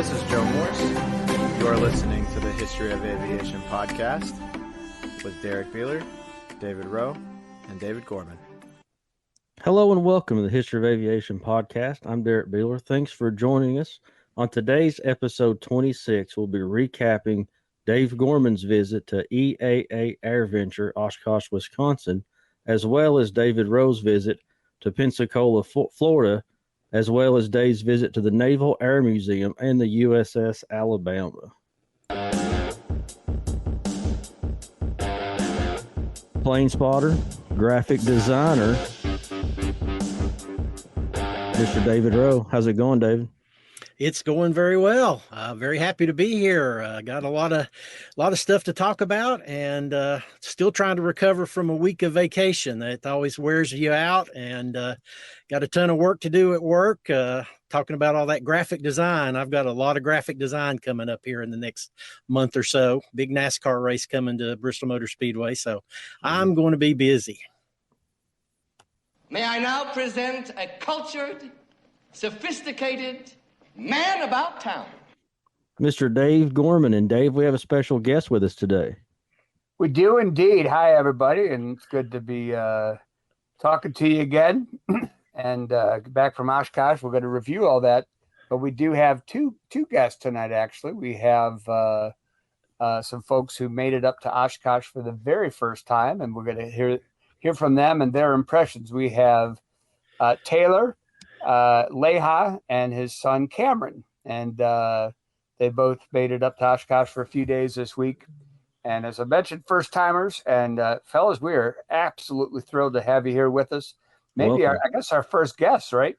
This is Joe Morse. You are listening to the History of Aviation podcast with Derrick Beeler, David Rowe, and David Gorman. Hello and welcome to the History of Aviation podcast. I'm Derrick Beeler. Thanks for joining us. On today's episode 26, we'll be recapping Dave Gorman's visit to EAA Airventure, Oshkosh, Wisconsin, as well as David Rowe's visit to Pensacola, Florida, as well as Dave's visit to the Naval Air Museum and the USS Alabama. Plane spotter, graphic designer, Mr. David Rowe. How's it going, David? It's going very well. Very happy to be here. Got a lot of stuff to talk about, and still trying to recover from a week of vacation that always wears you out. And got a ton of work to do at work. Talking about all that graphic design. I've got a lot of graphic design coming up here in the next month or so. Big NASCAR race coming to Bristol Motor Speedway, so I'm going to be busy. May I now present a cultured, sophisticated man about town. Mr. Dave Gorman. And Dave, we have a special guest with us today. We do indeed. Hi, everybody, and it's good to be talking to you again. And back from Oshkosh, we're going to review all that. But we do have two guests tonight, actually. We have some folks who made it up to Oshkosh for the very first time, and we're going to hear from them and their impressions. We have Taylor, Leija, and his son Cameron, and they both made it up to Oshkosh for a few days this week. And as I mentioned, first timers, and fellas, we are absolutely thrilled to have you here with us. Maybe I guess our first guest, right?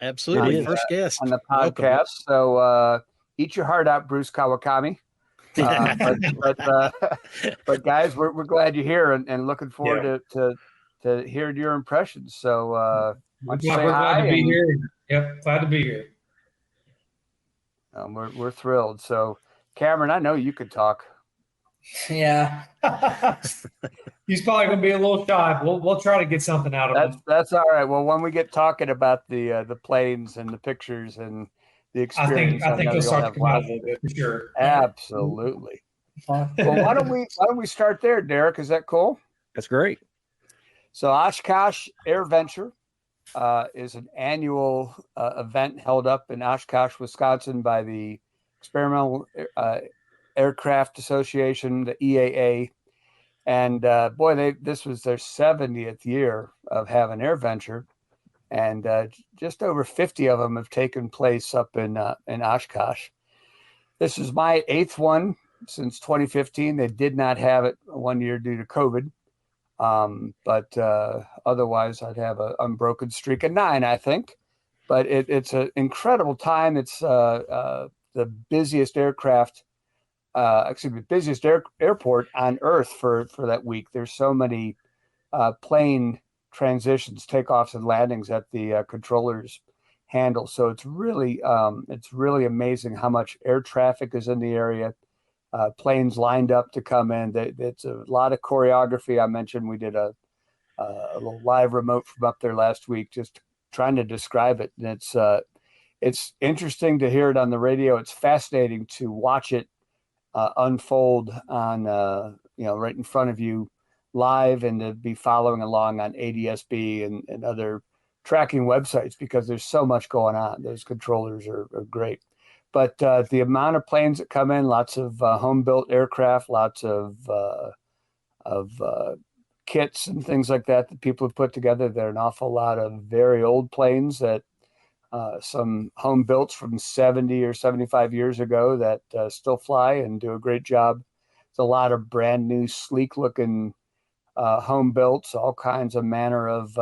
Absolutely, first guest on the podcast. Welcome. So eat your heart out, Bruce Kawakami. But guys, we're glad you're here and looking forward to hearing your impressions. So we're glad to be here. Yep, glad to be here. We're thrilled. So Cameron, I know you could talk. Yeah. He's probably going to be a little shy. We'll try to get something out of him. That's all right. Well, when we get talking about the planes and the pictures and the experience, I think he'll start to come out a little bit for sure. Absolutely. Well, why don't we start there, Derrick? Is that cool? That's great. So Oshkosh Airventure is an annual event held up in Oshkosh, Wisconsin by the Experimental Aircraft Association, the EAA. And this was their 70th year of having Airventure. And just over 50 of them have taken place up in Oshkosh. This is my 8th one since 2015. They did not have it one year due to COVID. But otherwise, I'd have an unbroken streak of 9, I think. But it's an incredible time. It's the busiest busiest airport on Earth for that week. There's so many plane transitions, takeoffs, and landings that the controllers handle. So it's really amazing how much air traffic is in the area. Planes lined up to come in. It's a lot of choreography. I mentioned we did a little live remote from up there last week, just trying to describe it. And it's interesting to hear it on the radio. It's fascinating to watch it unfold on right in front of you live, and to be following along on ADSB and other tracking websites, because there's so much going on. Those controllers are great. But the amount of planes that come in, lots of home-built aircraft, lots of kits and things like that people have put together. There are an awful lot of very old planes that some home-built from 70 or 75 years ago that still fly and do a great job. It's a lot of brand new, sleek-looking home-builts, all kinds of manner of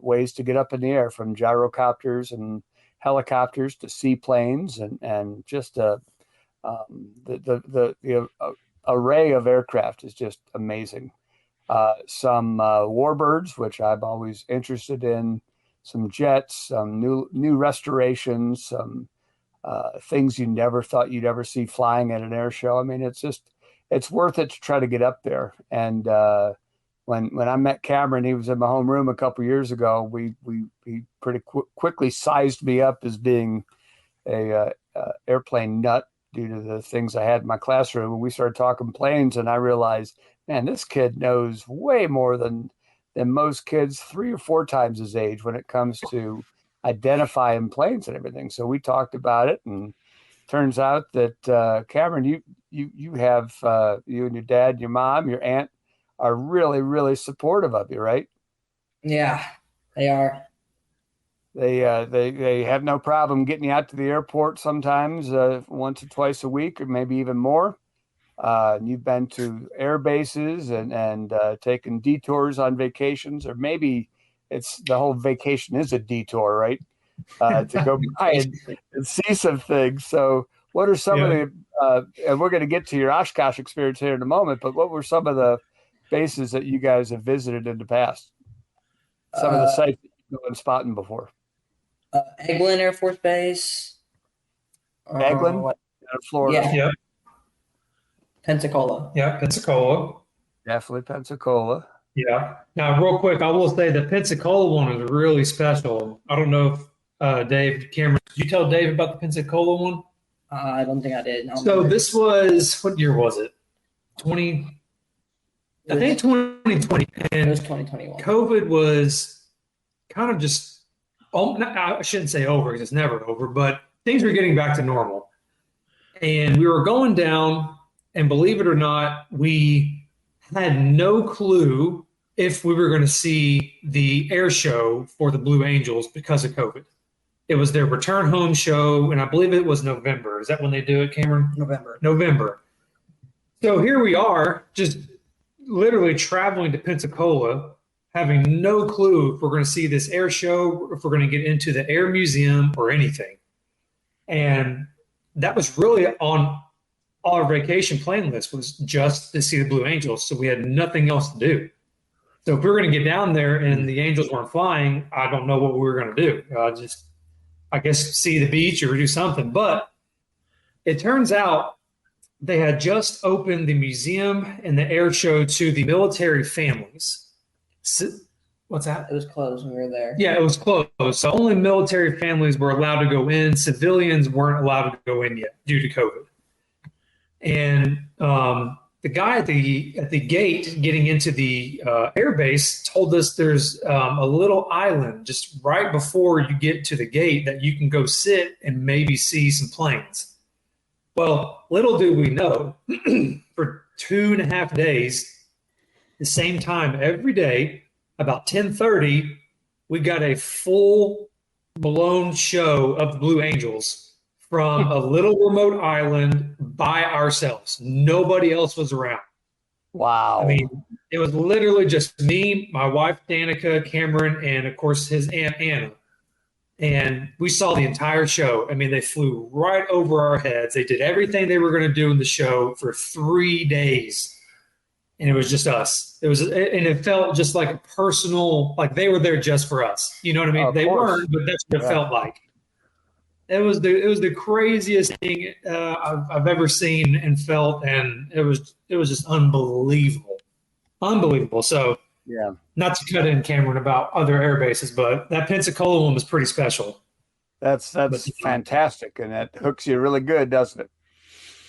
ways to get up in the air, from gyrocopters and helicopters to seaplanes, and just the array of aircraft is just amazing. Some warbirds, which I'm always interested in, some jets, some new restorations, some things you never thought you'd ever see flying at an air show. I mean, it's worth it to try to get up there. And when I met Cameron, he was in my homeroom a couple of years ago. He pretty quickly sized me up as being a airplane nut due to the things I had in my classroom. And we started talking planes, and I realized, man, this kid knows way more than most kids 3 or 4 times his age when it comes to identifying planes and everything. So we talked about it, and turns out that Cameron, you have you and your dad, your mom, your aunt are really, really supportive of you, right? Yeah, they are. They have no problem getting you out to the airport sometimes once or twice a week, or maybe even more. You've been to air bases and taken detours on vacations, or maybe it's the whole vacation is a detour, right? To go by and see some things. So what are some of the, and we're going to get to your Oshkosh experience here in a moment, but what were some of the bases that you guys have visited in the past? Some of the sites that you've been spotting before. Eglin Air Force Base. Eglin, Florida. Yeah. Yep. Pensacola. Yeah, Pensacola. Definitely Pensacola. Yeah. Now, real quick, I will say the Pensacola one is really special. I don't know if Dave, Cameron, did you tell Dave about the Pensacola one? I don't think I did. So this was, what year was it? I think 2020. And it was 2021. COVID was kind of just, I shouldn't say over because it's never over, but things were getting back to normal. And we were going down, and believe it or not, we had no clue if we were going to see the air show for the Blue Angels because of COVID. It was their return home show, and I believe it was November. Is that when they do it, Cameron? November. So here we are, just literally traveling to Pensacola, having no clue if we're going to see this air show, if we're going to get into the Air Museum or anything. And that was really on our vacation plan list, was just to see the Blue Angels. So we had nothing else to do. So if we were going to get down there and the Angels weren't flying, I don't know what we were going to do. I guess, see the beach or do something. But it turns out they had just opened the museum and the air show to the military families. What's that? It was closed when we were there. Yeah, it was closed. So only military families were allowed to go in. Civilians weren't allowed to go in yet due to COVID. And the guy at the gate getting into the air base told us there's a little island just right before you get to the gate that you can go sit and maybe see some planes. Well, little do we know, for 2.5 days, the same time every day, about 10:30, we got a full-blown show of the Blue Angels from a little remote island by ourselves. Nobody else was around. Wow. I mean, it was literally just me, my wife, Danica, Cameron, and, of course, his Aunt Anna. And we saw the entire show. I mean, they flew right over our heads. They did everything they were going to do in the show for 3 days. And it was just us. And it felt just like a personal, like they were there just for us. You know what I mean? They weren't, but that's what it felt like. It was the craziest thing I've ever seen and felt, and it was just unbelievable. So yeah, not to cut in, Cameron, about other air bases, but that Pensacola one was pretty special. That's fantastic, and that hooks you really good, doesn't it?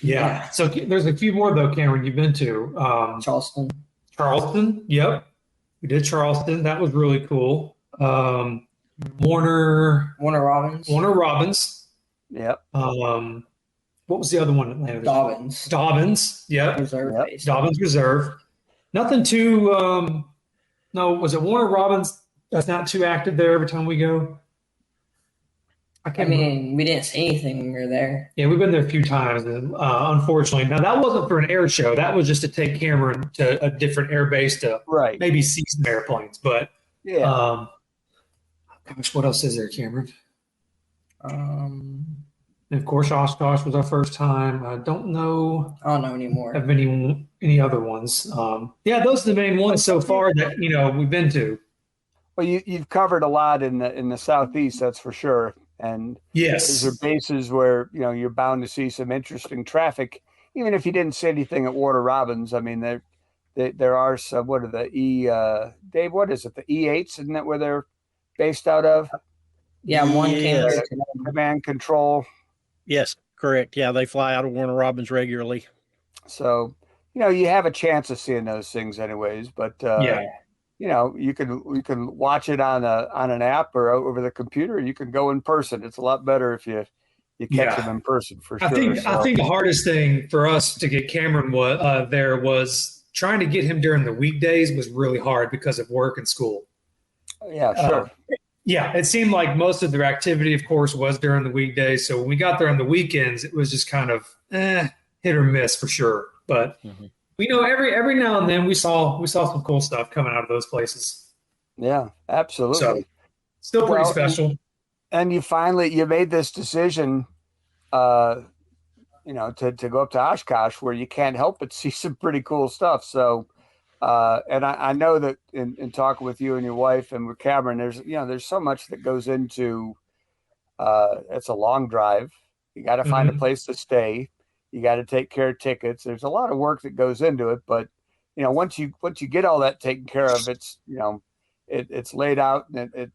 Yeah. So there's a few more though, Cameron, you've been to. Charleston. Yep. We did Charleston. That was really cool. Warner Robins. Yep. What was the other one? Atlanta? Dobbins. Yep. Reserve. Dobbins Reserve. Nothing too. No, was it Warner Robins? That's not too active there every time we go. We didn't see anything when we were there. Yeah, we've been there a few times, and unfortunately, now that wasn't for an air show. That was just to take Cameron to a different air base to maybe see some airplanes. But yeah, gosh, what else is there, Cameron? And of course, Oshkosh was our first time. I don't know anymore. Of any other ones. Yeah, those are the main ones so far that we've been to. Well, you've covered a lot in the Southeast, that's for sure. And yes, these are bases where you're bound to see some interesting traffic, even if you didn't see anything at Warner Robins. I mean, there are some. What are the Dave? What is it? The E8s, isn't that where they're based out of? Yeah, one campus. Command control. Yes, correct. Yeah, they fly out of Warner Robins regularly. So, you have a chance of seeing those things anyways, but you can watch it on an app or over the computer. You can go in person. It's a lot better if you catch them in person for sure. I think the hardest thing for us to get Cameron was trying to get him during the weekdays was really hard because of work and school. Yeah, sure. It seemed like most of their activity, of course, was during the weekdays. So when we got there on the weekends, it was just kind of hit or miss for sure. But every now and then we saw some cool stuff coming out of those places. Yeah, absolutely. So still pretty special. And you made this decision, to go up to Oshkosh, where you can't help but see some pretty cool stuff. So, and I know that in talking with you and your wife and with Cameron, there's so much that goes into. It's a long drive. You got to find a place to stay. You got to take care of tickets. There's a lot of work that goes into it, but once you get all that taken care of, it's it's laid out, and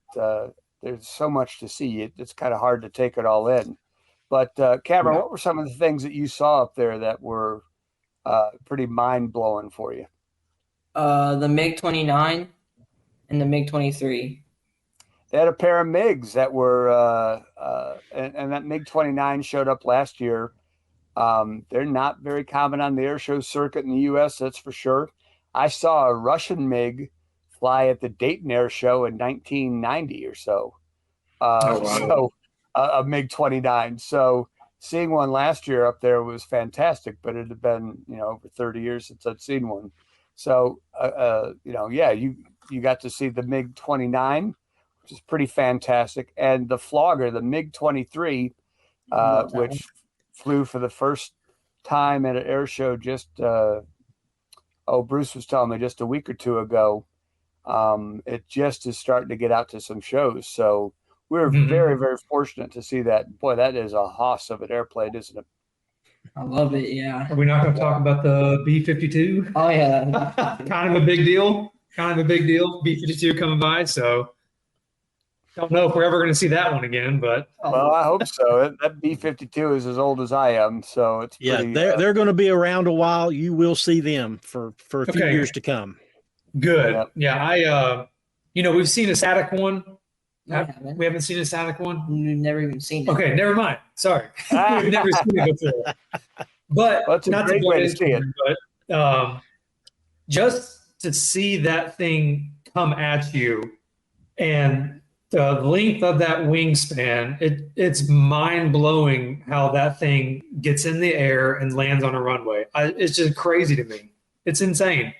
there's so much to see. It's kind of hard to take it all in. But Cameron, what were some of the things that you saw up there that were pretty mind blowing for you? The MiG-29 and the MiG-23. They had a pair of MiGs that were, and that MiG-29 showed up last year. They're not very common on the air show circuit in the U.S., that's for sure. I saw a Russian MiG fly at the Dayton Air Show in 1990 or so. So a MiG-29. So seeing one last year up there was fantastic, but it had been, over 30 years since I'd seen one. So, you got to see the MiG-29, which is pretty fantastic. And the flogger, the MiG-23, which flew for the first time at an air show just, Bruce was telling me just a week or two ago. It just is starting to get out to some shows. So we're very, very fortunate to see that. Boy, that is a hoss of an airplane, isn't it? I love it, yeah. Are we not going to talk about the B-52? Oh, yeah. Kind of a big deal. B-52 coming by, so don't know if we're ever going to see that one again, but. Well, I hope so. That B-52 is as old as I am, so it's pretty. They're going to be around a while. You will see them for a few years to come. Good. Yeah, we've seen a static one. We haven't seen a static one. We've never even seen it. Okay, never mind. Sorry, we've never seen it before. But that's a great way to see it. But just to see that thing come at you, and the length of that wingspan, it's mind blowing how that thing gets in the air and lands on a runway. It's just crazy to me. It's insane.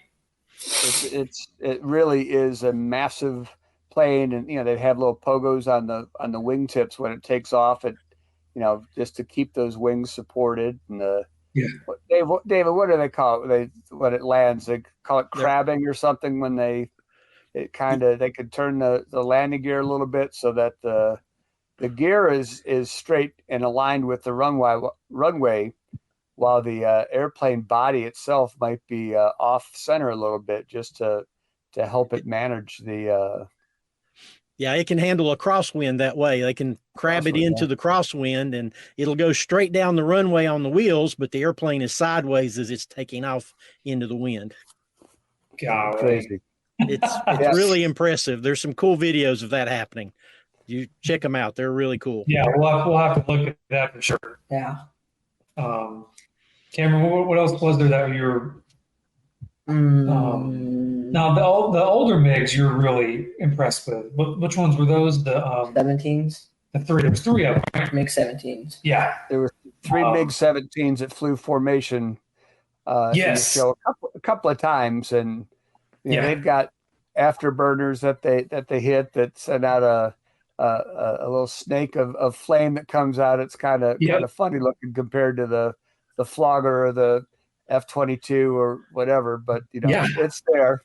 It really is a massive plane, and they have little pogos on the wingtips when it takes off. It just to keep those wings supported. And David, what do they call it? When it lands, they call it crabbing or something. When they could turn the landing gear a little bit so that the gear is straight and aligned with the runway, while the airplane body itself might be off center a little bit, just to help it manage the. Yeah, it can handle a crosswind that way. They can crab it into the crosswind, and it'll go straight down the runway on the wheels, but the airplane is sideways as it's taking off into the wind. God, crazy. It's really impressive. There's some cool videos of that happening. You check them out. They're really cool. Yeah, we'll have to look at that for sure. Yeah. Cameron, what else was there that you were? Now the older MiGs you're really impressed with. Which ones were those? The 17s. The three. There was three of them. Right? MiG-17s. Yeah, there were three MiG-17s that flew formation. In the show a couple of times, and they've got afterburners that they hit that send out a little snake of flame that comes out. It's kind of funny looking compared to the flogger or the F-22 or whatever, but it's there.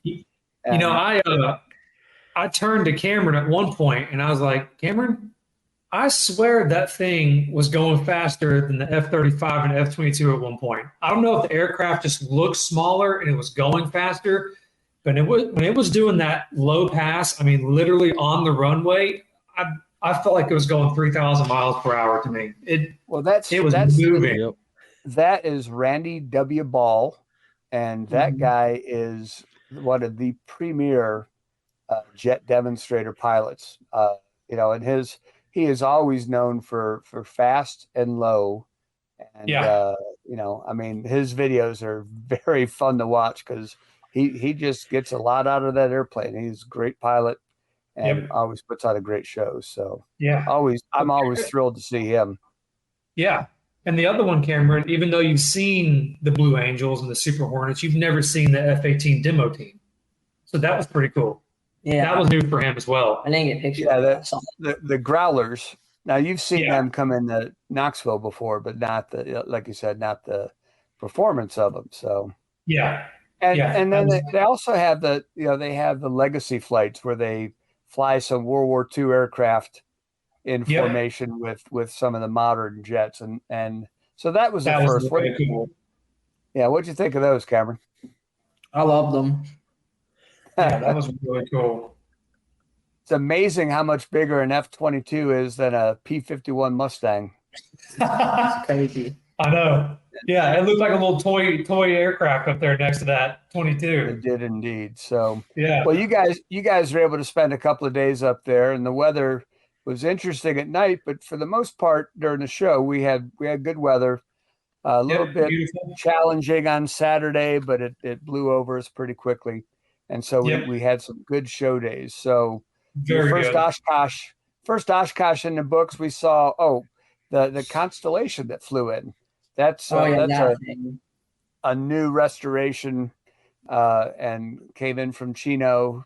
And, I turned to Cameron at one point and I was like, Cameron, I swear that thing was going faster than the F-35 and F-22 at one point. I don't know if the aircraft just looked smaller and it was going faster, but when it was doing that low pass, I mean, literally on the runway, I I felt like it was going 3,000 miles per hour to me. It was moving. Yep. That is Randy W. Ball, and that guy is one of the premier jet demonstrator pilots. And he is always known for fast and low. And his videos are very fun to watch because he just gets a lot out of that airplane. He's a great pilot and always puts on a great show. So I'm always thrilled to see him. Yeah. And the other one, Cameron, even though you've seen the Blue Angels and the Super Hornets, you've never seen the F-18 demo team. So that was pretty cool. Yeah. That was new for him as well. I didn't get pictures. Yeah, the Growlers. Now you've seen them come into Knoxville before, but not like you said, not the performance of them. So and then they also have they have the legacy flights where they fly some World War II aircraft in formation with some of the modern jets, and so that was the first one. Cool. Yeah, what'd you think of those, Cameron? I love them. Yeah, that was really cool. It's amazing how much bigger an F-22 is than a P-51 Mustang. It's crazy. I know. Yeah, it looked like a little toy aircraft up there next to that 22. It did indeed. So well, you guys were able to spend a couple of days up there, and the weather was interesting at night, but for the most part during the show we had good weather. A little bit challenging on Saturday, but it blew over us pretty quickly, and so we had some good show days. So first Oshkosh in the books, we saw the Constellation that flew in. That's a new restoration and came in from Chino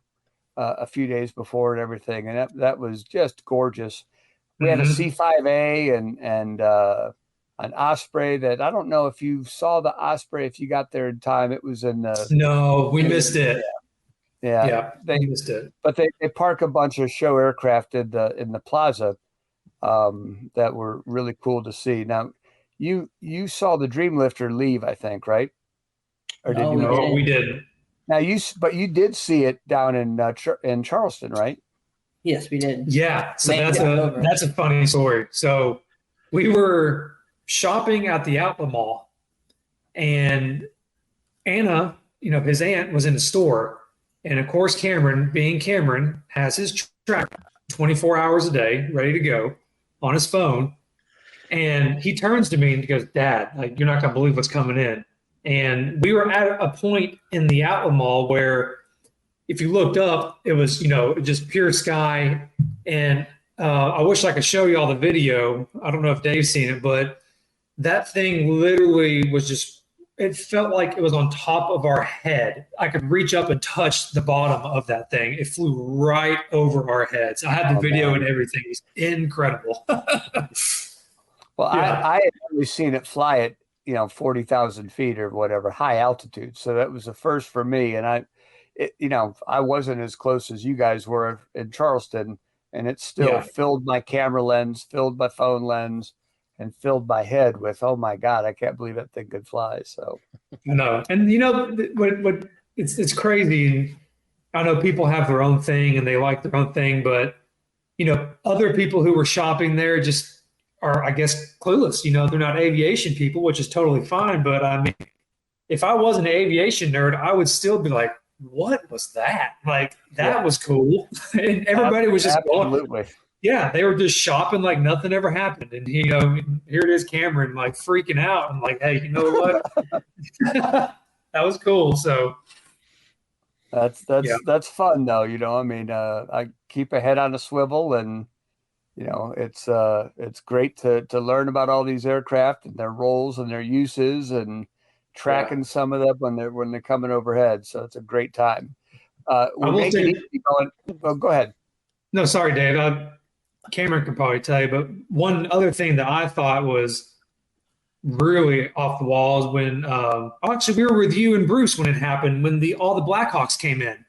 a few days before and everything, and that was just gorgeous. We had a C5A and an Osprey that I don't know if you saw the Osprey if you got there in time. It was in we missed it. They missed it. But they park a bunch of show aircraft in the plaza that were really cool to see. Now, you saw the Dreamlifter leave, I think, right? Or did you? No, we didn't. Now you did see it down in Charleston, right? Yes, we did. Yeah, so that's a funny story. So we were shopping at the Outlet Mall, and Anna, his aunt, was in the store. And of course, Cameron, being Cameron, has his tracker 24 hours a day, ready to go on his phone. And he turns to me and he goes, "Dad, you're not going to believe what's coming in." And we were at a point in the Outlet Mall where if you looked up, it was, just pure sky. And I wish I could show you all the video. I don't know if Dave's seen it, but that thing literally was just, it felt like it was on top of our head. I could reach up and touch the bottom of that thing. It flew right over our heads. I had the video and everything. It was incredible. Well, I had only seen it fly at 40,000 feet or whatever, high altitude. So that was the first for me. And I wasn't as close as you guys were in Charleston, and it still filled my camera lens, filled my phone lens, and filled my head with, oh my God, I can't believe that thing could fly. So no, and what it's crazy. I know people have their own thing and they like their own thing, but other people who were shopping there just are, I guess, clueless. They're not aviation people, which is totally fine. But I mean, if I wasn't an aviation nerd, I would still be like, what was that? Like, that was cool. And everybody was just going. Yeah, they were just shopping like nothing ever happened. And, here it is, Cameron, like freaking out. I'm like, hey, you know what? That was cool. So that's fun, though. I keep a head on a swivel, and it's great to learn about all these aircraft and their roles and their uses, and tracking some of them when they're coming overhead. So it's a great time. Go ahead. No, sorry, Dave. Cameron can probably tell you, but one other thing that I thought was really off the walls when actually we were with you and Bruce when it happened, when all the Blackhawks came in.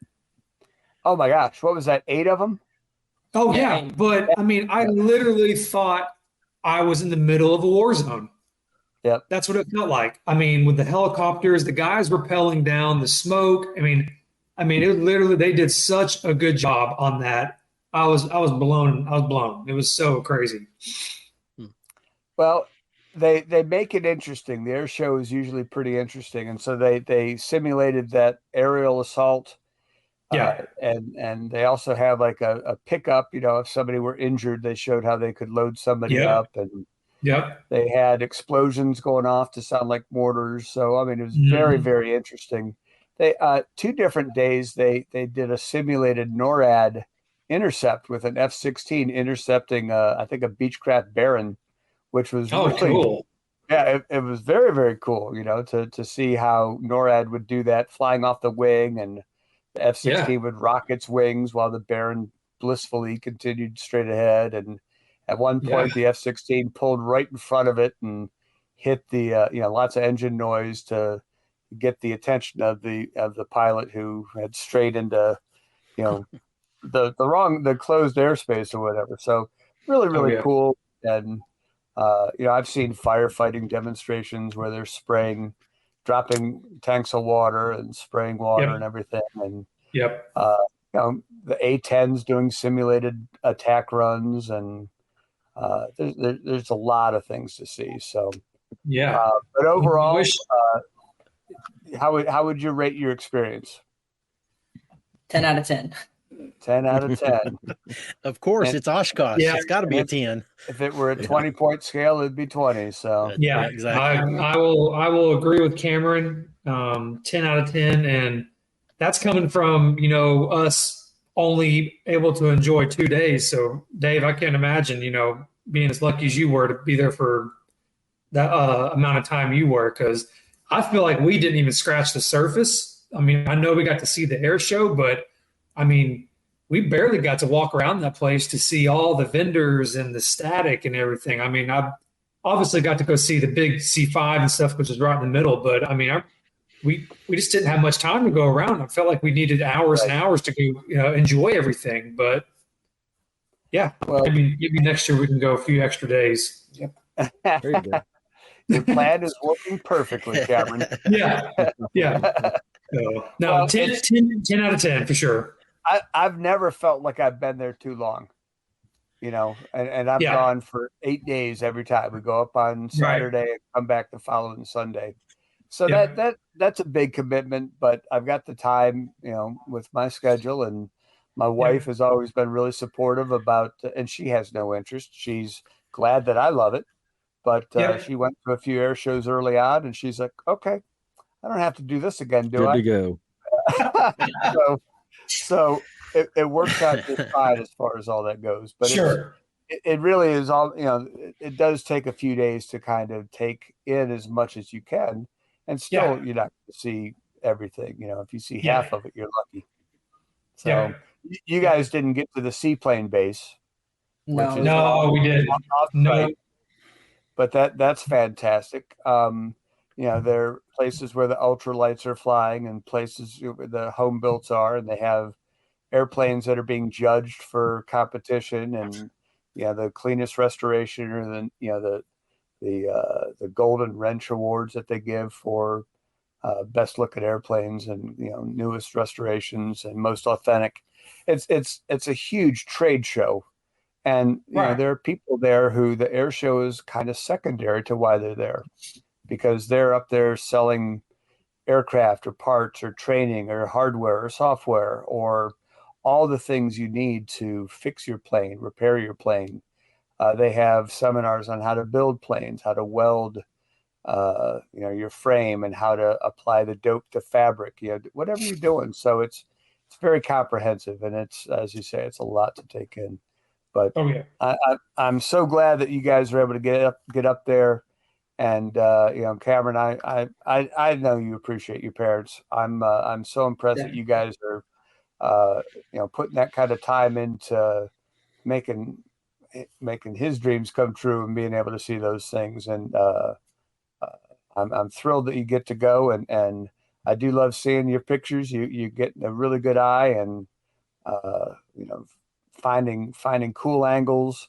Oh my gosh, what was that? 8 of them? Oh yeah, but I mean, I literally thought I was in the middle of a war zone. Yep. That's what it felt like. I mean, with the helicopters, the guys rappelling down, the smoke. I mean, it literally, they did such a good job on that. I was blown. I was blown. It was so crazy. Well, they make it interesting. The air show is usually pretty interesting, and so they simulated that aerial assault. Yeah. And they also have like a pickup. If somebody were injured, they showed how they could load somebody Yep. up, and Yep. they had explosions going off to sound like mortars. So I mean, it was very, Mhm. very interesting. They 2 different days they did a simulated NORAD intercept with an F-16 intercepting I think a Beechcraft Baron, which was Oh, really cool. yeah, it was very, very cool, to see how NORAD would do that flying off the wing, and the Yeah. F-16 would rock its wings while the Baron blissfully continued straight ahead. And at one Yeah. point, the F-16 pulled right in front of it and hit the, lots of engine noise to get the attention of the pilot who had strayed into, you know, the closed airspace or whatever. So really, Oh, really yeah. cool. And I've seen firefighting demonstrations where they're dropping tanks of water and spraying water Yep. and everything. And Yep. the A-10s doing simulated attack runs, and there's a lot of things to see. So, Yeah. but overall, Wish, how would you rate your experience? 10 out of 10. 10 out of 10. Of course, And- it's Oshkosh. Yeah. It's got to be a 10. If it were a 20-point scale, it'd be 20. So yeah, exactly. I will agree with Cameron. 10 out of 10, and that's coming from us only able to enjoy 2 days. So Dave, I can't imagine being as lucky as you were to be there for that amount of time you were, because I feel like we didn't even scratch the surface. I mean, I know we got to see the air show, but I mean, we barely got to walk around that place to see all the vendors and the static and everything. I mean, I obviously got to go see the big C5 and stuff, which is right in the middle, but I mean, we just didn't have much time to go around. I felt like we needed hours and hours to go enjoy everything. But yeah, Well, maybe next year we can go a few extra days. There you go. your plan is working perfectly, Cameron. Yeah, yeah. So, no, Well, 10 out of 10 for sure. I've never felt like I've been there too long, and I've Yeah. gone for 8 days every time. We go up on Saturday and come back the following Sunday. So Yeah. that's a big commitment, but I've got the time, with my schedule, and my wife has always been really supportive and she has no interest. She's glad that I love it, but she went to a few air shows early on, and she's like, okay, I don't have to do this again, do Good I? to go. So it works out just fine as far as all that goes. But Sure. it really is all, it does take a few days to kind of take in as much as you can. And still, you're not going to see everything. If you see half of it, you're lucky. So you guys didn't get to the seaplane base, which is No, we didn't. No. but that's fantastic. There are places where the ultralights are flying, and places where the home builts are, and they have airplanes that are being judged for competition, and the cleanest restoration, or the Golden Wrench Awards that they give for best looking airplanes, and newest restorations and most authentic. It's a huge trade show, and there are people there who the air show is kind of secondary to why they're there, because they're up there selling aircraft or parts or training or hardware or software or all the things you need to fix your plane, repair your plane. They have seminars on how to build planes, how to weld, your frame, and how to apply the dope to fabric, whatever you're doing. So it's very comprehensive, and it's, as you say, it's a lot to take in. But I'm so glad that you guys were able to get up there. And Cameron, I know you appreciate your parents. I'm so impressed that you guys are putting that kind of time into making his dreams come true and being able to see those things. And I'm thrilled that you get to go, and I do love seeing your pictures. You get a really good eye, and finding cool angles.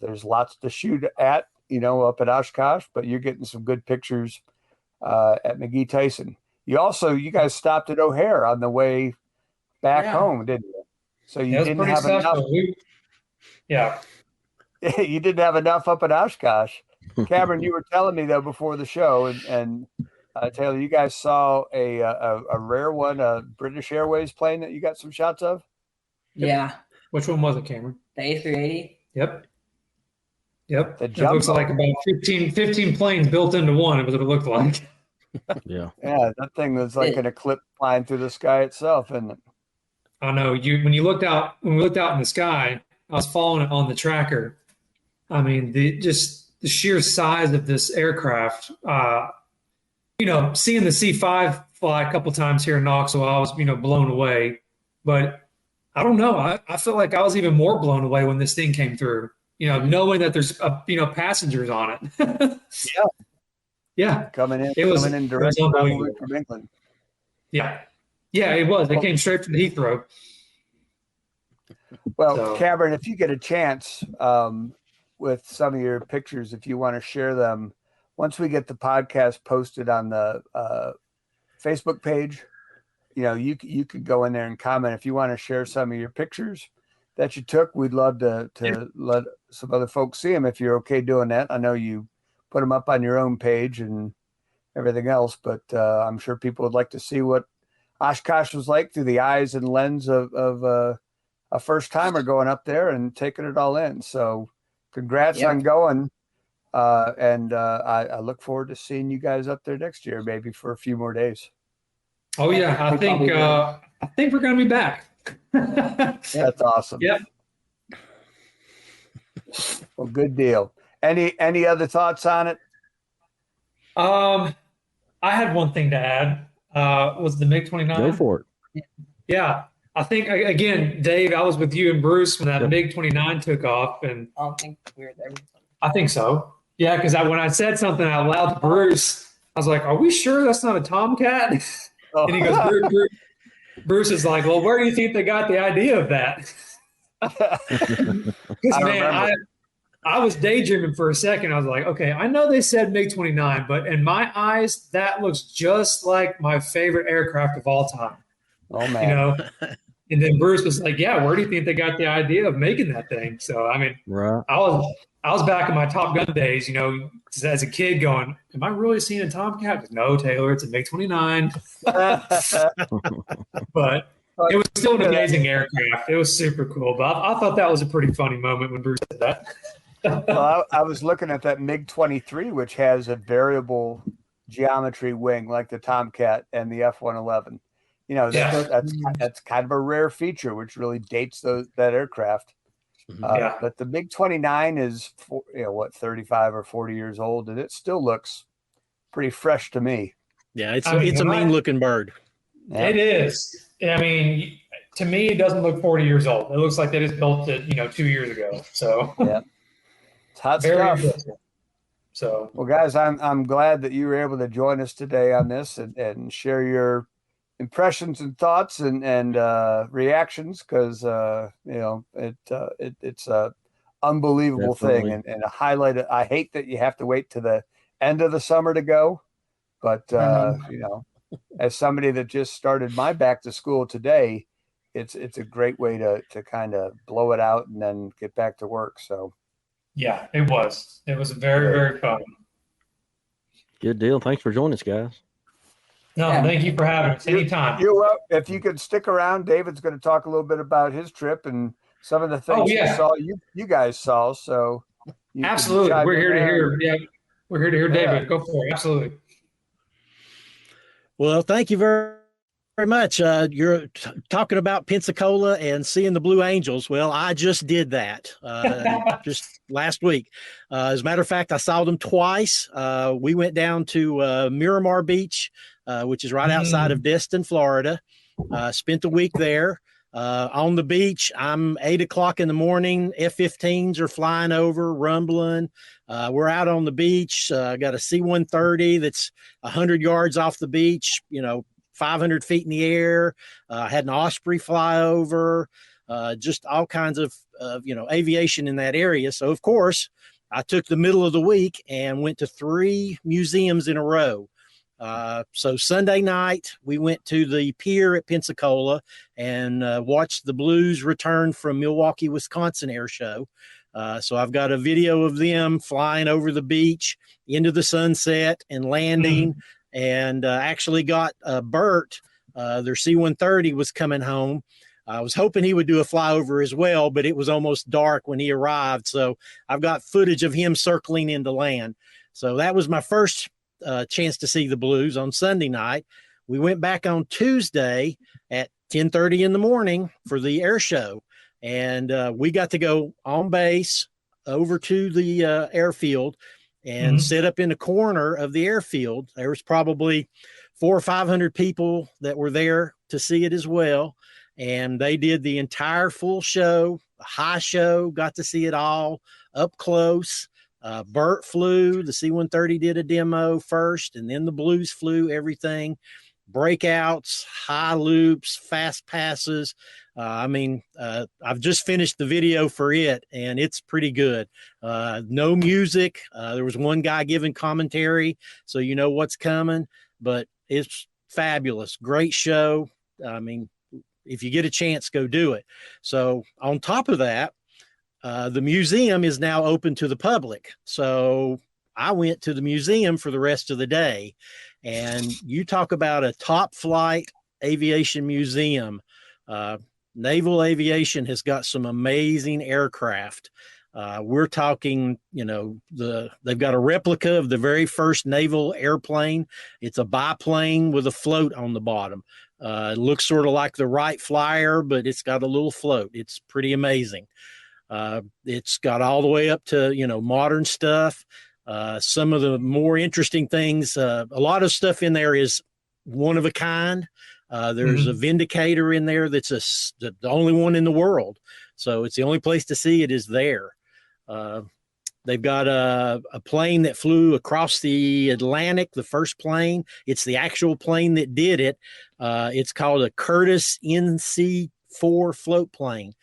There's lots to shoot at, up at Oshkosh, but you're getting some good pictures at McGee Tyson. You guys stopped at O'Hare on the way back home, didn't you? So you That was didn't pretty have enough. special. Yeah. You didn't have enough up at Oshkosh. Cameron, you were telling me though before the show, and Taylor, you guys saw a rare one, a British Airways plane that you got some shots of. Yeah. Which one was it, Cameron? The A380. Yep. The It looks jumbo. like about 15 planes built into one. It was what it looked like. Yeah. Yeah, that thing was like an eclipse flying through the sky itself, isn't it? I know when we looked out in the sky, I was following it on the tracker. I mean, the sheer size of this aircraft. Seeing the C5 fly a couple times here in Knoxville, I was blown away. But I don't know. I feel like I was even more blown away when this thing came through. Knowing that there's passengers on it. Yeah. Coming in direct probably from England. Yeah, it was. It came straight from Heathrow. Well, Cameron, if you get a chance with some of your pictures, if you want to share them, once we get the podcast posted on the Facebook page, you could go in there and comment if you want to share some of your pictures that you took. We'd love to let some other folks see them if you're okay doing that. I know you put them up on your own page and everything else, but I'm sure people would like to see what Oshkosh was like through the eyes and lens of a first timer going up there and taking it all in. So congrats on going. And I look forward to seeing you guys up there next year, maybe for a few more days. Oh yeah. I think we're going to be back. That's awesome. Yep. Well, good deal. Any other thoughts on it? I had one thing to add. Was the MiG-29? Go for it. Yeah. I think, again, Dave, I was with you and Bruce when that MiG-29 took off. And I don't think we were there. I think so. Yeah, because when I said something out loud to Bruce, I was like, are we sure that's not a Tomcat? Oh. And he goes, Bruce is like, well, where do you think they got the idea of that? Because, man, I was daydreaming for a second. I was like, okay, I know they said MiG-29, but in my eyes, that looks just like my favorite aircraft of all time. Oh, man. And then Bruce was like, yeah, where do you think they got the idea of making that thing? So, I mean, right. I was back in my Top Gun days, as a kid going, am I really seeing a Tomcat? No, Taylor, it's a MiG-29. But it was still an amazing aircraft. It was super cool. But I thought that was a pretty funny moment when Bruce said that. Well, I was looking at that MiG-23, which has a variable geometry wing like the Tomcat and the F-111. That's kind of a rare feature, which really dates that aircraft. But the MiG-29 is 35 or 40 years old, and it still looks pretty fresh to me. Yeah, it's a mean looking bird. Yeah. It is. I mean, to me, it doesn't look 40 years old. It looks like they just built it, 2 years ago. So yeah, it's hot stuff. So, well, guys, I'm glad that you were able to join us today on this and share your impressions and thoughts and reactions, because it's a unbelievable Definitely. thing and a highlight. I hate that you have to wait to the end of the summer to go, but as somebody that just started my back to school today, it's a great way to kind of blow it out and then get back to work. So yeah, it was very, very fun. Good deal. Thanks for joining us, guys. No, thank you for having us anytime. If you could stick around, David's going to talk a little bit about his trip and some of the things you guys saw. So absolutely, we're here to hear. Yeah, we're here to hear David. Go for it. Absolutely. Well, thank you very much. You're talking about Pensacola and seeing the Blue Angels. Well, I just did that just last week. As a matter of fact, I saw them twice. We went down to Miramar Beach, which is right outside of Destin, Florida. Spent the week there. On the beach, I'm 8 o'clock in the morning. F-15s are flying over, rumbling. We're out on the beach. Got a C-130 that's 100 yards off the beach, 500 feet in the air. Had an Osprey fly over, just all kinds of aviation in that area. So, of course, I took the middle of the week and went to 3 museums in a row. So Sunday night, we went to the pier at Pensacola and watched the Blues return from Milwaukee, Wisconsin air show. So I've got a video of them flying over the beach into the sunset and landing, and actually got Bert, their C-130 was coming home. I was hoping he would do a flyover as well, but it was almost dark when he arrived. So I've got footage of him circling into land. So that was my first chance to see the Blues on Sunday night. We went back on Tuesday at 10:30 in the morning for the air show. And we got to go on base over to the airfield and sit up in the corner of the airfield. There was probably 400 or 500 people that were there to see it as well. And they did the entire full show, a high show, got to see it all up close. Bert flew, the C-130 did a demo first, and then the Blues flew everything. Breakouts, high loops, fast passes. I've just finished the video for it, and it's pretty good. No music. There was one guy giving commentary, so you know what's coming, but it's fabulous. Great show. I mean, if you get a chance, go do it. So on top of that, the museum is now open to the public. So I went to the museum for the rest of the day. And you talk about a top flight aviation museum. Naval Aviation has got some amazing aircraft. We're talking, they've got a replica of the very first naval airplane. It's a biplane with a float on the bottom. It looks sort of like the Wright Flyer, but it's got a little float. It's pretty amazing. It's got all the way up to, modern stuff. Some of the more interesting things, a lot of stuff in there is one of a kind. There's a Vindicator in there that's the only one in the world. So it's the only place to see it is there. They've got a plane that flew across the Atlantic, the first plane. It's the actual plane that did it. It's called a Curtiss NC-4 float plane.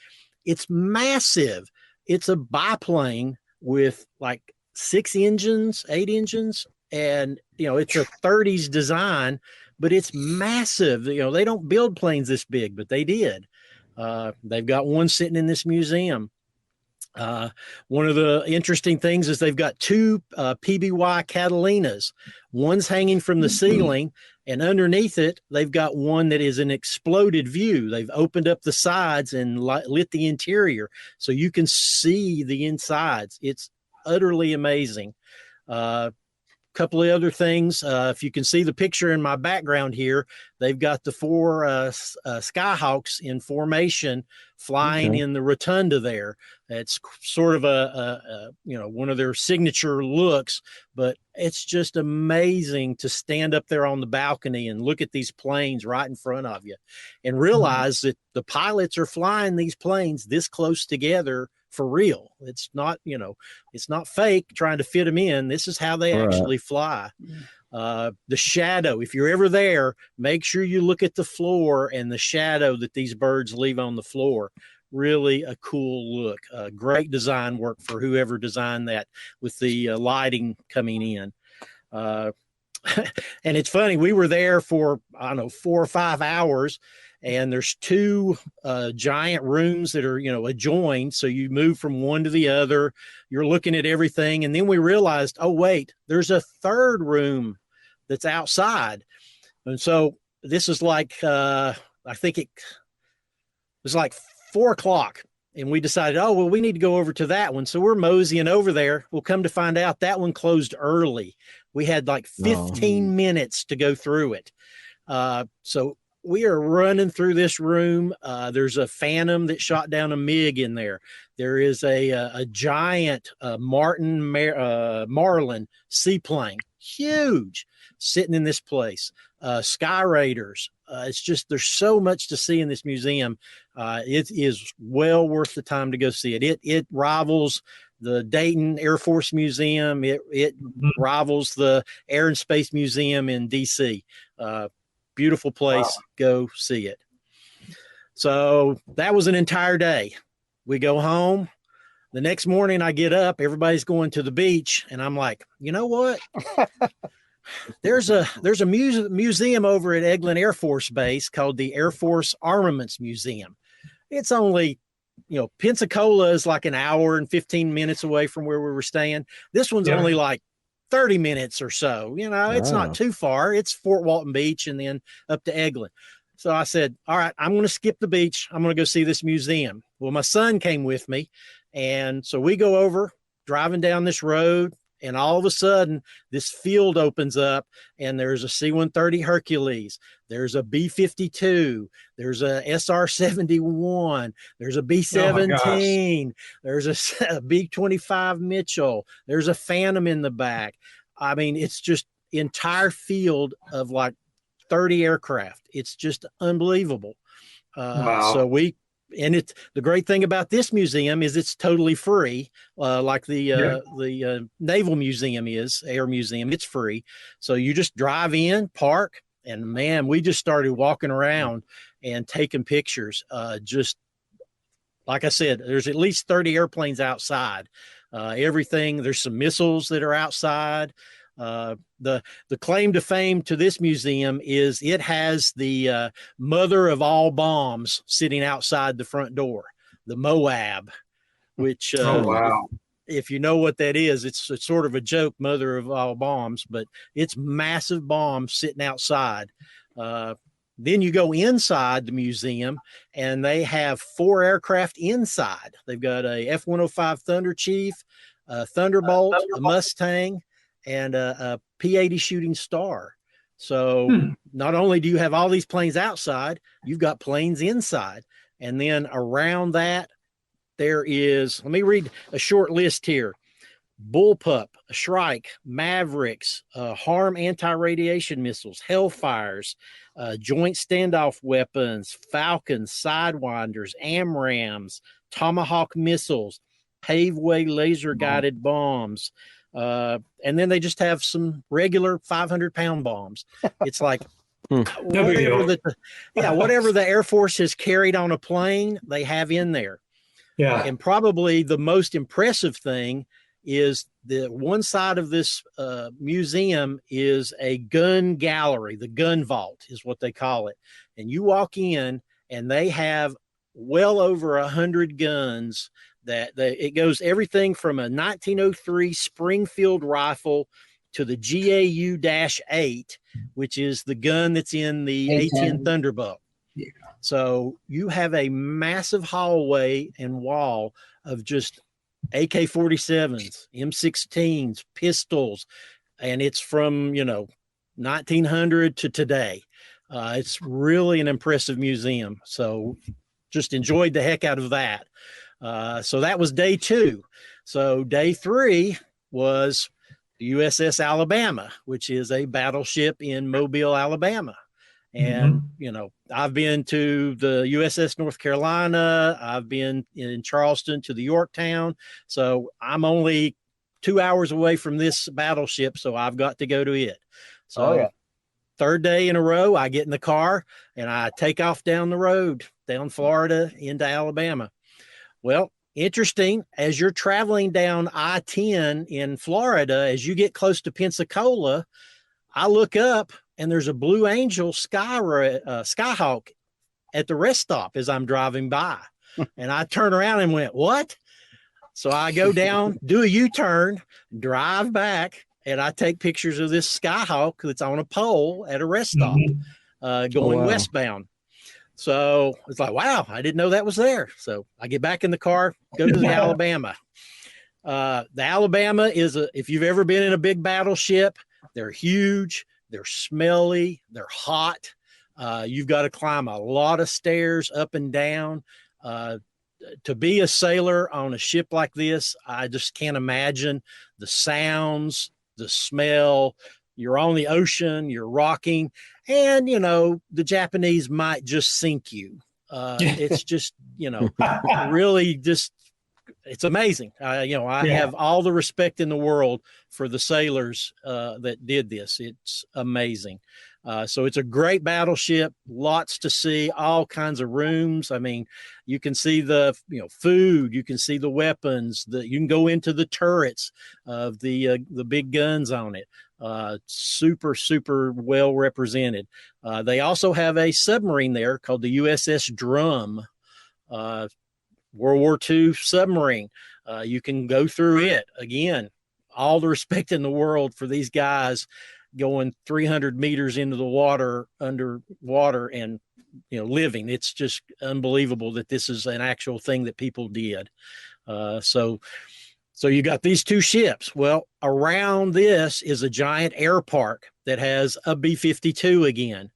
It's massive. It's a biplane with like 6 engines, 8 engines, and it's a 30s design, but it's massive. They don't build planes this big, but they did. They've got one sitting in this museum. One of the interesting things is they've got 2 PBY Catalinas. One's hanging from the ceiling, and underneath it, they've got one that is an exploded view. They've opened up the sides and lit the interior so you can see the insides. It's utterly amazing. Couple of other things. If you can see the picture in my background here, they've got the 4 Skyhawks in formation flying in the rotunda there. It's sort of a one of their signature looks, but it's just amazing to stand up there on the balcony and look at these planes right in front of you and realize that the pilots are flying these planes this close together for real. It's not, it's not fake trying to fit them in. This is how they actually fly. The shadow, if you're ever there, make sure you look at the floor and the shadow that these birds leave on the floor. Really a cool look. Great design work for whoever designed that with the lighting coming in. And it's funny, we were there for, 4 or 5 hours, and there's 2 giant rooms that are, adjoined. So you move from one to the other, you're looking at everything. And then we realized, oh, wait, there's a 3rd room that's outside. And so this is like, I think it was like 4 o'clock. And we decided, oh, well, we need to go over to that one. So we're moseying over there. We'll come to find out that one closed early. We had like 15 minutes to go through it. So we are running through this room. There's a Phantom that shot down a MiG in there. There is a giant Marlin seaplane, huge, sitting in this place. Sky Raiders. It's just, there's so much to see in this museum. It is well worth the time to go see it. It rivals the Dayton Air Force Museum. It rivals the Air and Space Museum in DC. Beautiful place. Wow. Go see it. So that was an entire day. We go home. The next morning I get up, everybody's going to the beach, and I'm like, you know what? There's a museum over at Eglin Air Force Base called the Air Force Armaments Museum. It's only, Pensacola is like an hour and 15 minutes away from where we were staying. This one's only like 30 minutes or so. It's not too far. It's Fort Walton Beach and then up to Eglin. So I said, all right, I'm going to skip the beach. I'm going to go see this museum. Well, my son came with me. And so we go over, driving down this road, and all of a sudden this field opens up and there's a C-130 Hercules. There's a B-52. There's a SR-71. There's a B-17. There's a B-25 Mitchell. There's a Phantom in the back. I mean, it's just entire field of like 30 aircraft. It's just unbelievable. Wow. So the great thing about this museum is it's totally free, like the Naval Museum is, Air Museum. It's free. So you just drive in, park, and man, we just started walking around and taking pictures. Just like I said, there's at least 30 airplanes outside. Everything. There's some missiles that are outside. The claim to fame to this museum is it has the mother of all bombs sitting outside the front door, the Moab, which if you know what that is, it's sort of a joke, mother of all bombs, but it's massive bombs sitting outside. Then you go inside the museum and they have 4 aircraft inside. They've got a F-105 Thunder Chief, a Thunderbolt, a Mustang, and a P-80 Shooting Star. So not only do you have all these planes outside, you've got planes inside. And then around that, there is, let me read a short list here. Bullpup, Shrike, Mavericks, Harm anti-radiation missiles, Hellfires, joint standoff weapons, Falcons, Sidewinders, AMRAAMs, Tomahawk missiles, Paveway laser-guided bombs, and then they just have some regular 500-pound bombs. It's like whatever the Air Force has carried on a plane, they have in there. Yeah. And probably the most impressive thing is the one side of this museum is a gun gallery. The gun vault is what they call it. And you walk in and they have well over 100 guns. It goes everything from a 1903 Springfield rifle to the GAU-8, which is the gun that's in the A-10 Thunderbolt. Yeah. So you have a massive hallway and wall of just AK-47s, M16s, pistols, and it's from 1900 to today. It's really an impressive museum. So just enjoyed the heck out of that. So that was day 2. So day 3 was the USS Alabama, which is a battleship in Mobile, Alabama. And, I've been to the USS North Carolina. I've been in Charleston to the Yorktown. So I'm only 2 hours away from this battleship. So I've got to go to it. So third day in a row, I get in the car and I take off down the road, down Florida into Alabama. Well, interesting, as you're traveling down I-10 in Florida, as you get close to Pensacola, I look up and there's a Blue Angel Skyhawk at the rest stop as I'm driving by. And I turn around and went, what? So I go down, do a U-turn, drive back, and I take pictures of this Skyhawk that's on a pole at a rest stop going westbound. So it's like, wow, I didn't know that was there. So I get back in the car, go to the Alabama. The Alabama is if you've ever been in a big battleship, they're huge, they're smelly, they're hot. You've got to climb a lot of stairs up and down. To be a sailor on a ship like this, I just can't imagine the sounds, the smell. You're on the ocean, you're rocking, and, the Japanese might just sink you. It's just, really just, it's amazing. I have all the respect in the world for the sailors that did this. It's amazing. So it's a great battleship, lots to see, all kinds of rooms. I mean, you can see the, food, you can see the weapons, you can go into the turrets of the big guns on it. Super, super well represented. They also have a submarine there called the USS Drum, World War II submarine. You can go through it. Again, all the respect in the world for these guys going 300 meters into the water, underwater, and living. It's just unbelievable that this is an actual thing that people did. So you got these two ships. Well, around this is a giant air park that has a B-52 again,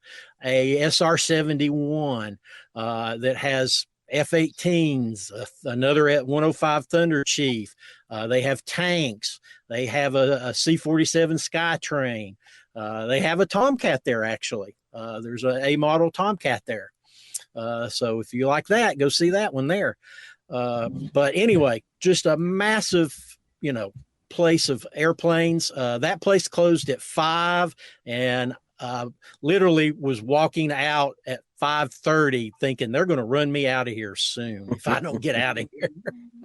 a SR-71 that has F-18s, another F-105 Thunder Chief. They have tanks. They have a C-47 Skytrain. They have a Tomcat there, actually. There's a model Tomcat there. So if you like that, go see that one there. But anyway, just a massive, place of airplanes. That place closed at 5, and literally was walking out at 5:30 thinking they're going to run me out of here soon if I don't get out of here.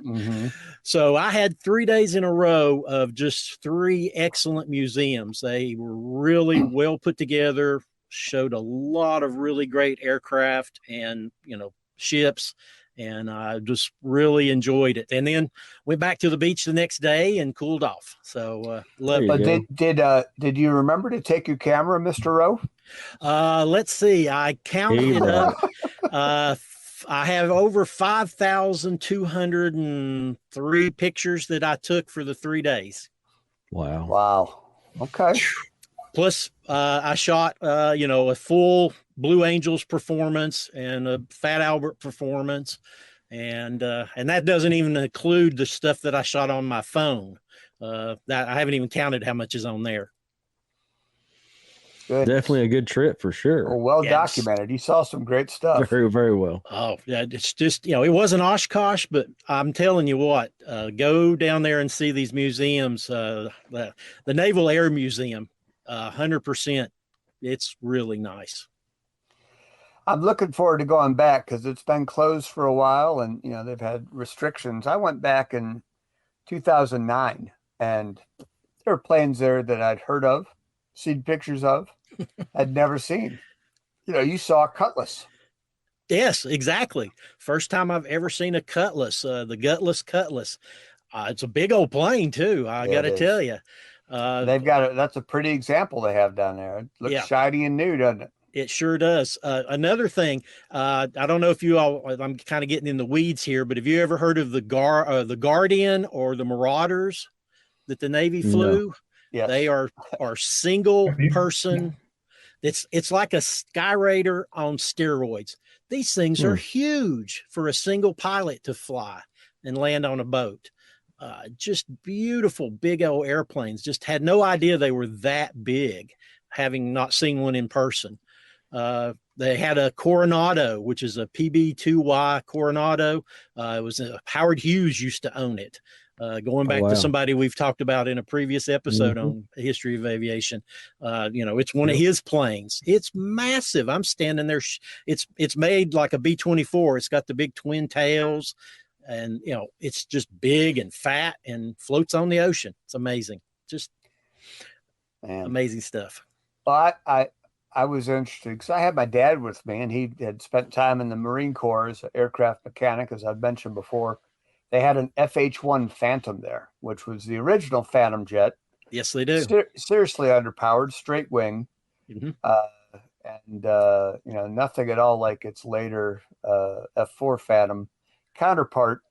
Mm-hmm. So I had 3 days in a row of just 3 excellent museums. They were really well put together, showed a lot of really great aircraft and, ships. And I just really enjoyed it. And then went back to the beach the next day and cooled off. So loved it. But did you remember to take your camera, Mr. Rowe? Let's see. I counted it up. I have over 5,203 pictures that I took for the 3 days. Wow. Okay. Plus, I shot, a full Blue Angels performance and a Fat Albert performance, and that doesn't even include the stuff that I shot on my phone. That I haven't even counted how much is on there. Good. Definitely a good trip for sure. Well documented. You saw some great stuff. Very, very well. Oh, yeah. It's just, it wasn't Oshkosh, but I'm telling you what, go down there and see these museums. The Naval Air Museum, 100%. It's really nice. I'm looking forward to going back because it's been closed for a while and, they've had restrictions. I went back in 2009 and there were planes there that I'd heard of, seen pictures of, had never seen. You saw a Cutlass. Yes, exactly. First time I've ever seen a Cutlass, the gutless Cutlass. It's a big old plane too. I got to tell you. They've got that's a pretty example they have down there. It looks shiny and new, doesn't it? It sure does. Another thing, I don't know if you all, I'm kind of getting in the weeds here, but have you ever heard of the Guardian or the Marauders that the Navy flew? No. Yes. They are single person. It's like a Sky Raider on steroids. These things are huge for a single pilot to fly and land on a boat. Just beautiful, big old airplanes. Just had no idea they were that big, having not seen one in person. They had a Coronado, which is a PB-2Y Coronado. It was Howard Hughes used to own it. Going back to somebody we've talked about in a previous episode on the history of aviation. It's one of his planes. It's massive. I'm standing there. It's made like a B-24. It's got the big twin tails, and it's just big and fat and floats on the ocean. It's amazing. Just amazing stuff. But I was interested because I had my dad with me, and he had spent time in the Marine Corps as an aircraft mechanic, as I've mentioned before. They had an FH-1 Phantom there, which was the original Phantom jet. Yes, they do. Seriously underpowered, straight wing, and nothing at all like its later F4 Phantom counterpart.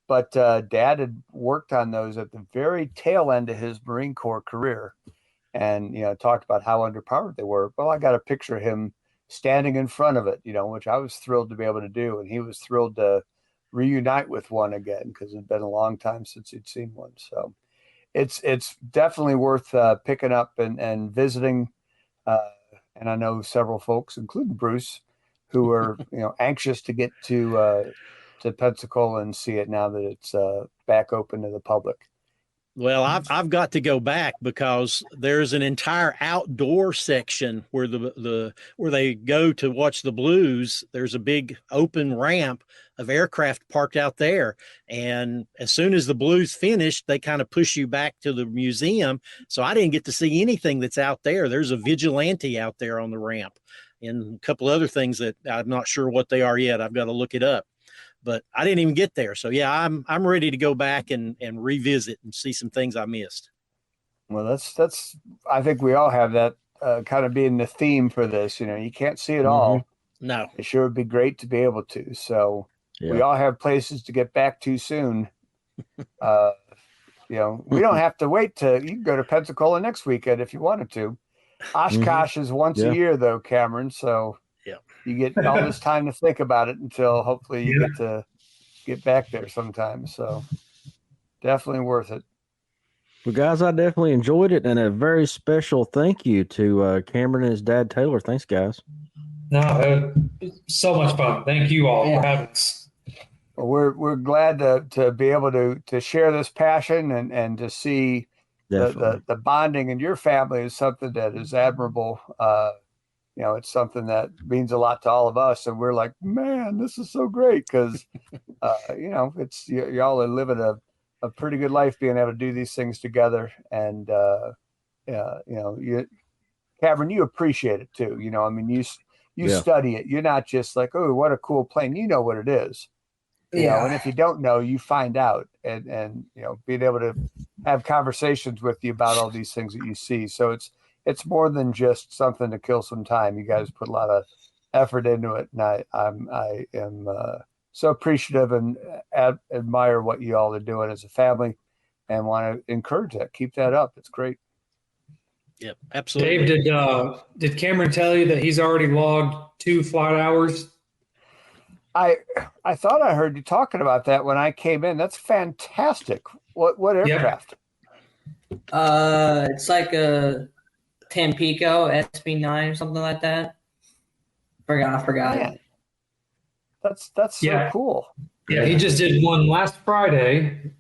But Dad had worked on those at the very tail end of his Marine Corps career, and talked about how underpowered they were. Well, I got a picture of him standing in front of it, which I was thrilled to be able to do, and he was thrilled to reunite with one again because it'd been a long time since he'd seen one. So it's definitely worth picking up and visiting. And I know several folks, including Bruce, who are anxious to get to Pensacola and see it now that it's back open to the public. Well, I've got to go back because there's an entire outdoor section where where they go to watch the Blues. There's a big open ramp of aircraft parked out there, and as soon as the Blues finished, they kind of push you back to the museum. So I didn't get to see anything that's out there. There's a vigilante out there on the ramp, and a couple other things that I'm not sure what they are yet. I've got to look it up. But I didn't even get there. So yeah, I'm ready to go back and revisit and see some things I missed. Well, that's I think we all have that kind of being the theme for this. You can't see it all. No. It sure would be great to be able to. So we all have places to get back to soon. We don't have to wait you can go to Pensacola next weekend if you wanted to. Oshkosh is once a year though, Cameron. So you get all this time to think about it until hopefully you get to get back there sometime. So definitely worth it. Well, guys, I definitely enjoyed it, and a very special thank you to Cameron and his dad, Taylor. Thanks, guys. No, so much fun. Thank you all for having us. Well, we're glad to be able to share this passion and to see the bonding in your family is something that is admirable. It's something that means a lot to all of us. And we're like, man, this is so great because, it's y'all are living a pretty good life being able to do these things together. And, Cameron, you appreciate it too. You study it. You're not just like, oh, what a cool plane. You know what it is. And if you don't know, you find out and being able to have conversations with you about all these things that you see. So it's more than just something to kill some time. You guys put a lot of effort into it, and I am so appreciative and admire what you all are doing as a family, and want to encourage that. Keep that up. It's great. Yep, absolutely. Dave, did Cameron tell you that he's already logged 2 flight hours? I thought I heard you talking about that when I came in. That's fantastic. What aircraft? It's like a Tampico SB9 or something like that. I forgot Man, that's so cool. Yeah, he just did one last Friday.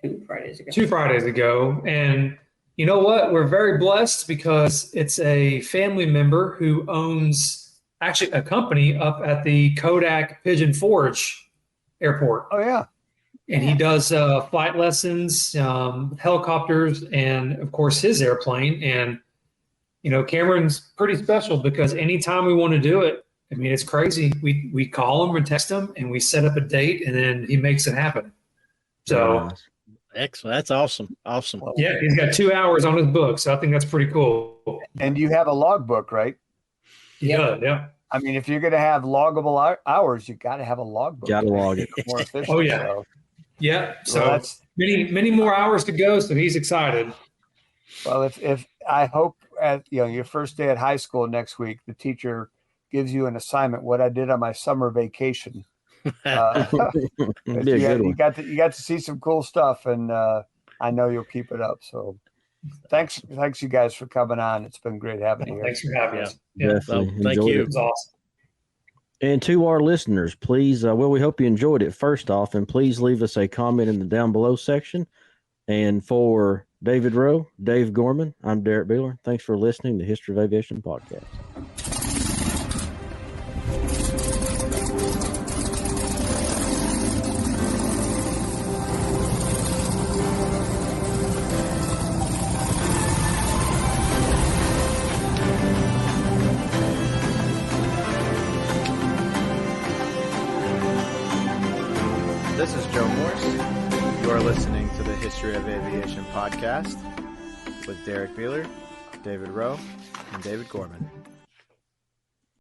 2 Fridays ago. 2 Fridays ago. And you know what? We're very blessed because it's a family member who owns actually a company up at the Kodak Pigeon Forge Airport. Oh, yeah. And he does flight lessons, helicopters, and, of course, his airplane. And Cameron's pretty special because anytime we want to do it, I mean, it's crazy. We call him and text him, and we set up a date, and then he makes it happen. So, excellent. That's awesome. Awesome. Yeah, he's got 2 hours on his book, so I think that's pretty cool. And you have a logbook, right? Yeah. I mean, if you're going to have loggable hours, you got to have a logbook. Got to log it. More efficient. Oh, yeah. So. Yeah. So that's many more hours to go. So he's excited. Well, if I hope at your first day at high school next week, the teacher gives you an assignment, what I did on my summer vacation. You got to see some cool stuff, and I know you'll keep it up. So thanks you guys for coming on. It's been great having you here. Thanks for having us. Yeah. Thank you. It was awesome. And to our listeners, please, we hope you enjoyed it first off, and please leave us a comment in the down below section. And for David Rowe, Dave Gorman, I'm Derrick Beeler. Thanks for listening to the History of Aviation podcast. This is Joe Morse. You are listening to the History of Aviation podcast with Derrick Beeler, David Rowe, and David Gorman.